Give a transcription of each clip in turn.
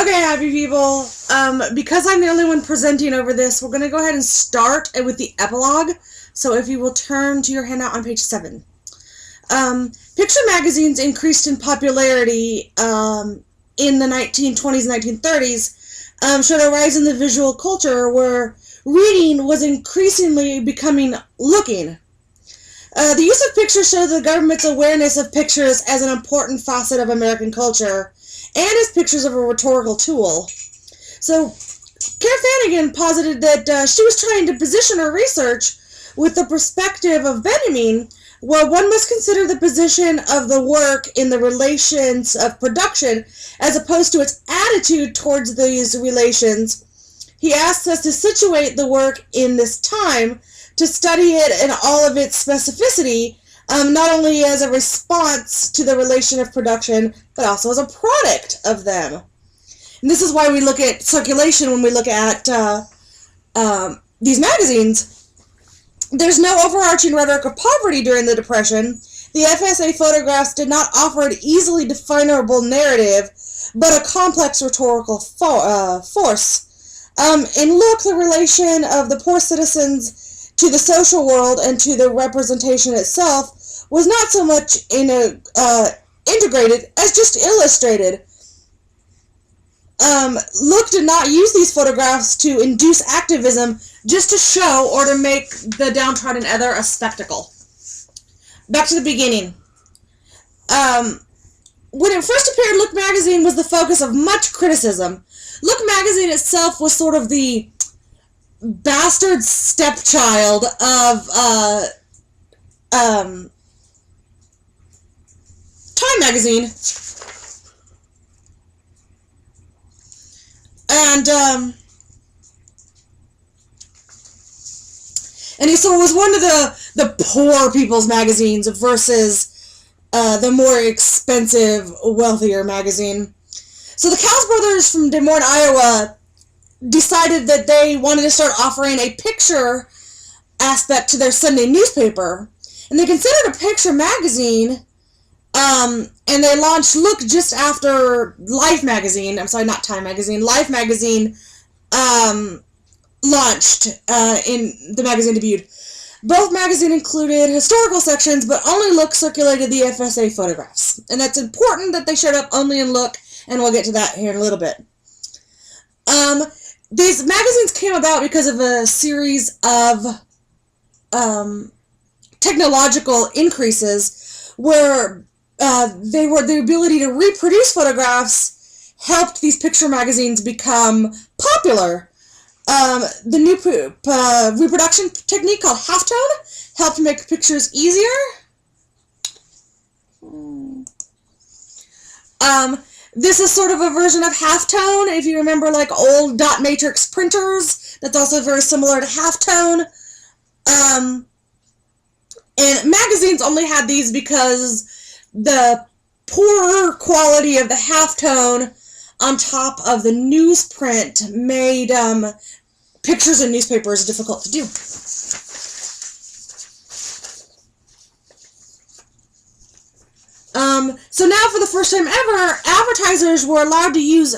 Okay, happy people. Because I'm the only one presenting over this, we're going to go ahead and start with the epilogue. So if you will turn to your handout on page 7. Picture magazines increased in popularity in the 1920s and 1930s, showed a rise in the visual culture where reading was increasingly becoming looking. The use of pictures showed the government's awareness of pictures as an important facet of American culture, and as pictures of a rhetorical tool. So, Kara Flanagan posited that she was trying to position her research with the perspective of Benjamin, where one must consider the position of the work in the relations of production as opposed to its attitude towards these relations. He asks us to situate the work in this time, to study it in all of its specificity, not only as a response to the relation of production, but also as a product of them. And this is why we look at circulation when we look at these magazines. There's no overarching rhetoric of poverty during the Depression. The FSA photographs did not offer an easily definable narrative, but a complex rhetorical force. In Look, the relation of the poor citizens to the social world and to the representation itself was not so much integrated as just illustrated. Look did not use these photographs to induce activism, just to show or to make the downtrodden other a spectacle. Back to the beginning. When it first appeared, Look magazine was the focus of much criticism. Look magazine itself was sort of the bastard stepchild of Time magazine, and so it was one of the poor people's magazines versus the more expensive, wealthier magazine. So the Cowles brothers from Des Moines, Iowa, decided that they wanted to start offering a picture aspect to their Sunday newspaper, and they considered a picture magazine. And they launched Look just after Life magazine, I'm sorry, not Time magazine, Life magazine, launched, in the magazine debuted. Both magazines included historical sections, but only Look circulated the FSA photographs. And that's important that they showed up only in Look, and we'll get to that here in a little bit. These magazines came about because of a series of, technological increases where the ability to reproduce photographs helped these picture magazines become popular. The new reproduction technique called halftone helped make pictures easier. This is sort of a version of halftone. If you remember, like old dot matrix printers, that's also very similar to halftone. And magazines only had these because the poorer quality of the halftone on top of the newsprint made pictures in newspapers difficult to do. So now, for the first time ever, advertisers were allowed to use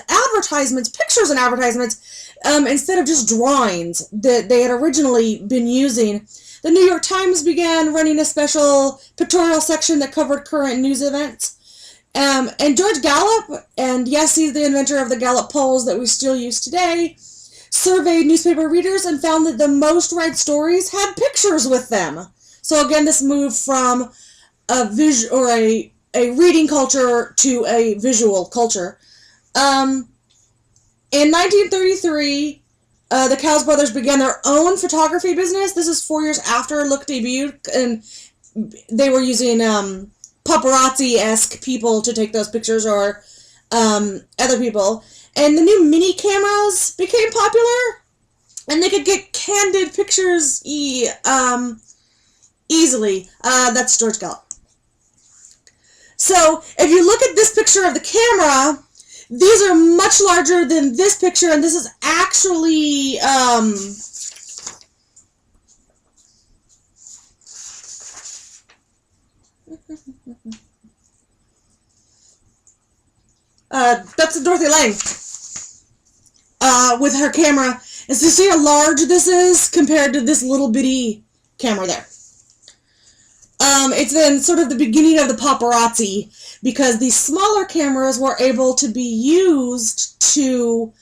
pictures in advertisements, instead of just drawings that they had originally been using. The New York Times began running a special pictorial section that covered current news events. And George Gallup, and yes, he's the inventor of the Gallup polls that we still use today, surveyed newspaper readers and found that the most read stories had pictures with them. So again, this moved from a reading culture to a visual culture. In 1933, the Cowles brothers began their own photography business. This is 4 years after Look debuted, and they were using paparazzi-esque people to take those pictures, or other people. And the new mini cameras became popular, and they could get candid pictures easily. That's George Gallup. So if you look at this picture of the camera, these are much larger than this picture, and this is actually that's Dorothy Lang. with her camera. And so see how large this is compared to this little bitty camera there. It's then sort of the beginning of the paparazzi, because these smaller cameras were able to be used to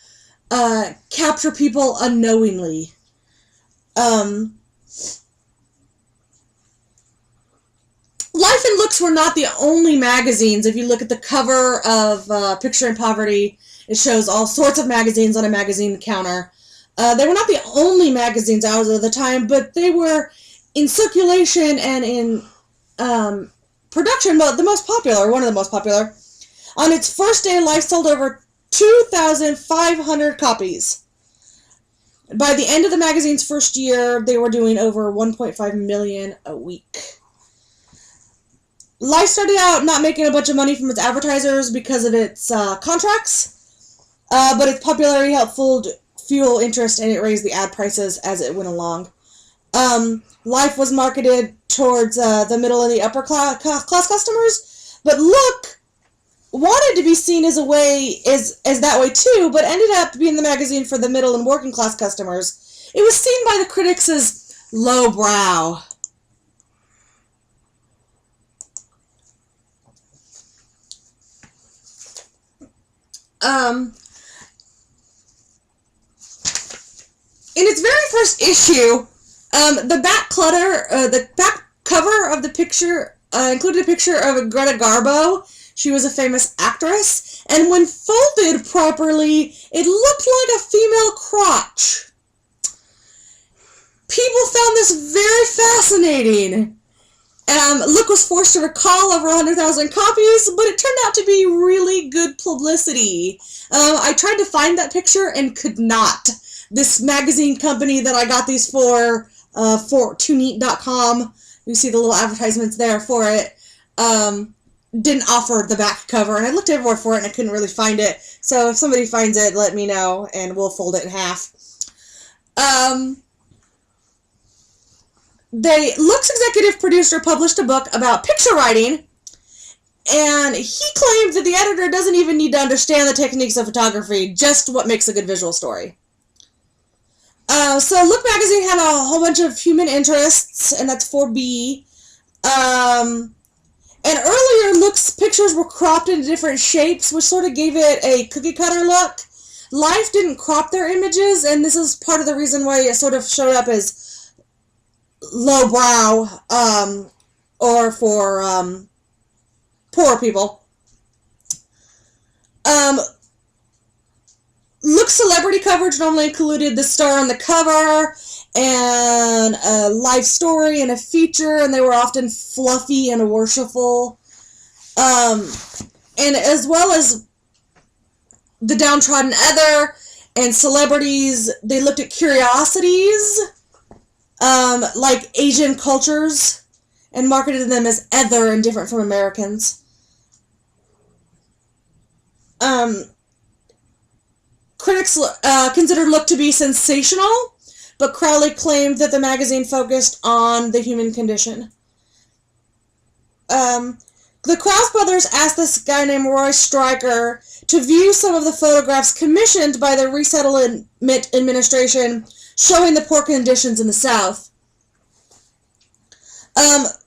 capture people unknowingly. Life and Looks were not the only magazines. If you look at the cover of Picture in Poverty, it shows all sorts of magazines on a magazine counter. They were not the only magazines out at the time, but they were in circulation and in production, but the most popular, one of the most popular. On its first day, Life sold over 2,500 copies. By the end of the magazine's first year, they were doing over 1.5 million a week. Life started out not making a bunch of money from its advertisers because of its contracts, but its popularity helped fuel interest, and it raised the ad prices as it went along. Life was marketed towards the middle and the upper class customers, but Look wanted to be seen as that way too, but ended up being the magazine for the middle and working class customers. It was seen by the critics as lowbrow. In its very first issue, the back cover of the picture included a picture of Greta Garbo. She was a famous actress, and when folded properly, it looked like a female crotch. People found this very fascinating. Look was forced to recall over 100,000 copies, but it turned out to be really good publicity. I tried to find that picture and could not. This magazine company that I got these for tooneat.com, you see the little advertisements there for it, didn't offer the back cover, and I looked everywhere for it and I couldn't really find it. So if somebody finds it, let me know and we'll fold it in half. Look's executive producer published a book about picture writing, and he claims that the editor doesn't even need to understand the techniques of photography, just what makes a good visual story. So Look magazine had a whole bunch of human interests, and that's 4B. And earlier, Look's pictures were cropped into different shapes, which sort of gave it a cookie-cutter look. Life didn't crop their images, and this is part of the reason why it sort of showed up as lowbrow, or for poor people. Look celebrity coverage normally included the star on the cover and a life story and a feature, and they were often fluffy and worshipful. And as well as the downtrodden other and celebrities, they looked at curiosities, like Asian cultures, and marketed them as other and different from Americans. Critics considered Look to be sensational, but Crowley claimed that the magazine focused on the human condition. The Krause brothers asked this guy named Roy Stryker to view some of the photographs commissioned by the Resettlement Administration showing the poor conditions in the South.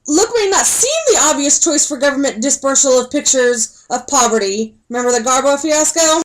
Look may not seem the obvious choice for government dispersal of pictures of poverty. Remember the Garbo fiasco?